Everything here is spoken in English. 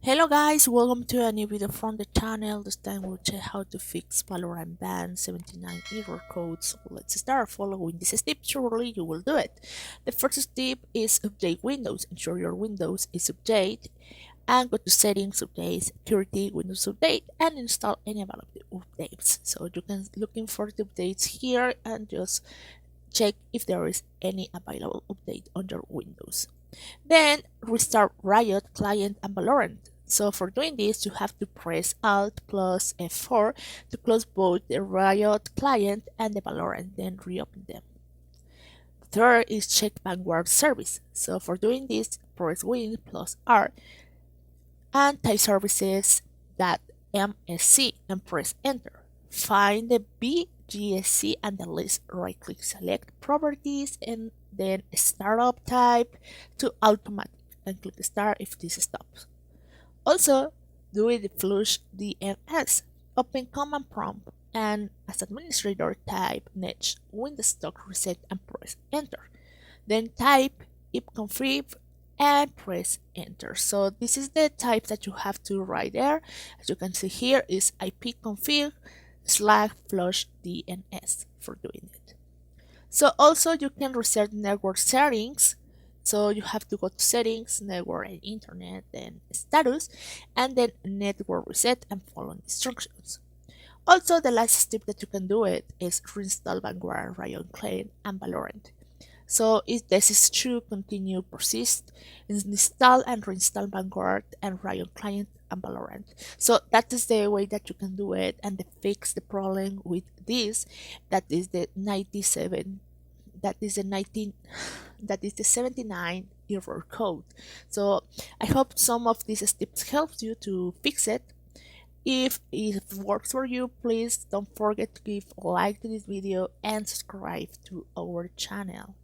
Hello guys, welcome to a new video from the channel. This time we'll check how to fix Valorant Van-79 error codes. So let's start following this step. Surely you will do it. The first step is update Windows. Ensure your Windows is updated and go to settings, update, security, Windows update, and install any available updates. So you can looking for the updates here and just check if there is any available update on your Windows. Then restart Riot Client and Valorant. So for doing this, you have to press Alt plus F4 to close both the Riot Client and the Valorant, then reopen them. Third is check Vanguard service. So for doing this, press Win plus R and type services.msc and press Enter. Find the BGSC and the list, right click, select properties, and then startup type to automatic and click start if this stops. Also, do it flush DNS. Open command prompt and as administrator type net Windows stock reset and press enter. Then type ipconfig and press enter. So this is the type that you have to write there. As you can see here is ipconfig / flush DNS for doing it. So also you can reset network settings. So you have to go to settings, network and internet, then status, and then network reset and follow instructions. Also, the last step that you can do it is reinstall Vanguard, Riot Client, and Valorant. So if this is true, continue persist, install and reinstall Vanguard and Riot Client and Valorant. So that is the way that you can do it and fix the problem with this. That is the 97 that is the 19 that is the 79 error code. So I hope some of these steps helps you to fix it. If it works for you, please don't forget to give a like to this video and subscribe to our channel.